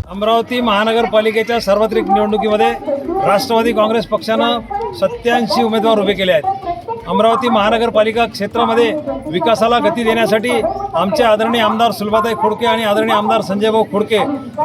अमरावती महानगरपालिकेच्या सार्वत्रिक निवडणुकीमध्ये राष्ट्रवादी काँग्रेस पक्षानं 87 उमेदवार उभे केले आहेत। अमरावती महानगरपालिका क्षेत्रामध्ये विकासाला गती देण्यासाठी आमचे आदरणीय आमदार सुलभाताई खोडके आणि आदरणीय आमदार संजयभाऊ खोडके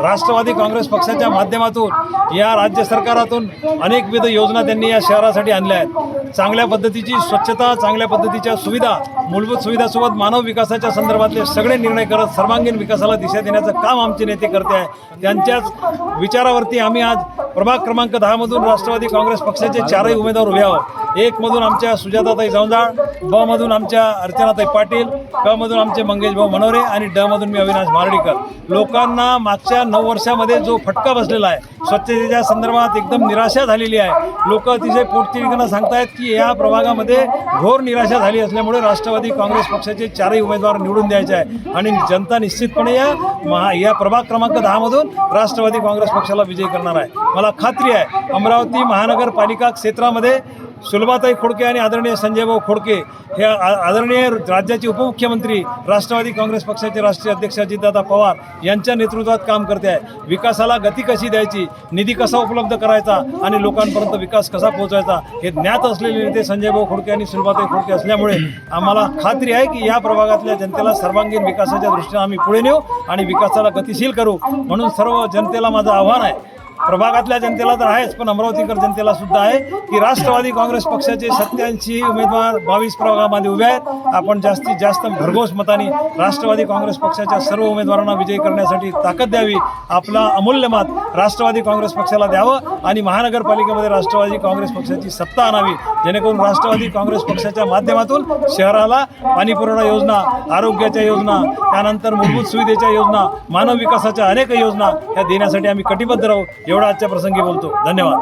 राष्ट्रवादी काँग्रेस पक्षाच्या माध्यमातून या राज्य सरकारातून अनेकविध योजना त्यांनी या शहरासाठी आणल्या आहेत। चांगल्या पद्धतीची स्वच्छता, चांगल्या पद्धतीच्या सुविधा, मूलभूत सुविधासोबत मानव विकासाच्या संदर्भातले सगळे निर्णय करत सर्वांगीण विकासाला दिशा देण्याचं काम आमचे नेते करते आहे। त्यांच्याच विचारावरती आम्ही आज प्रभाग क्रमांक 10 मधून राष्ट्रवादी काँग्रेस पक्षाचे 4ही उमेदवार उभे आहोत। 1 मधून आमच्या सुजाताताई जवंजाळ, ब मधून आमच्या अर्चनाताई पाटील, क मधून आमचे मंगेशभाऊ मनोरे आणि ड मधून मी अविनाश मारडीकर। लोकांना मागच्या 9 वर्षामध्ये जो फटका बसलेला आहे, स्वच्छतेच्या संदर्भात एकदम निराशा झालेली आहे। लोक अतिशय पोटतिडकीनं सांगतायत की या प्रभागामध्ये घोर निराशा झाली असल्यामुळे राष्ट्रवादी काँग्रेस पक्षाचे 4ही उमेदवार निवडून द्यायचे आहे आणि जनता निश्चितपणे या प्रभाग क्रमांक 10 मधून राष्ट्रवादी काँग्रेस पक्षाला विजयी करणार आहे। मला खात्री आहे अमरावती महानगरपालिका क्षेत्रामध्ये सुलभाताई खोडके आणि आदरणीय संजयभाऊ खोडके हे आदरणीय राज्याचे उपमुख्यमंत्री राष्ट्रवादी काँग्रेस पक्षाचे राष्ट्रीय अध्यक्ष अजितदादा पवार यांच्या नेतृत्वात काम करते आहे। विकासाला गती कशी द्यायची, निधी कसा उपलब्ध करायचा आणि लोकांपर्यंत विकास कसा पोहोचायचा हे ज्ञात असलेले नेते संजयभाऊ खोडके आणि सुलभाताई खोडके असल्यामुळे आम्हाला खात्री आहे की या प्रभागातल्या जनतेला सर्वांगीण विकासाच्या दृष्टीने आम्ही पुढे नेऊ आणि विकासाला गतिशील करू। म्हणून सर्व जनतेला माझं आव्हान आहे, प्रभागातल्या जनतेला तर आहेच पण अमरावतीकर जनतेला सुद्धा आहे की राष्ट्रवादी काँग्रेस पक्षाचे 87 उमेदवार 22 प्रभागामध्ये उभे आहेत। आपण जास्तीत जास्त भरघोस मताने राष्ट्रवादी काँग्रेस पक्षाच्या सर्व उमेदवारांना विजयी करण्यासाठी ताकद द्यावी। आपला अमूल्य मत राष्ट्रवादी काँग्रेस पक्षाला द्यावं आणि महानगरपालिकेमध्ये राष्ट्रवादी काँग्रेस पक्षाची सत्ता आणावी, जेणेकरून राष्ट्रवादी काँग्रेस पक्षाच्या माध्यमातून शहराला पाणीपुरवठा योजना, आरोग्याच्या योजना, त्यानंतर मूलभूत सुविधेच्या योजना, मानव विकासाच्या अनेक योजना या देण्यासाठी आम्ही कटिबद्ध राहू। एवढा आजच्या प्रसंगी बोलतो। धन्यवाद।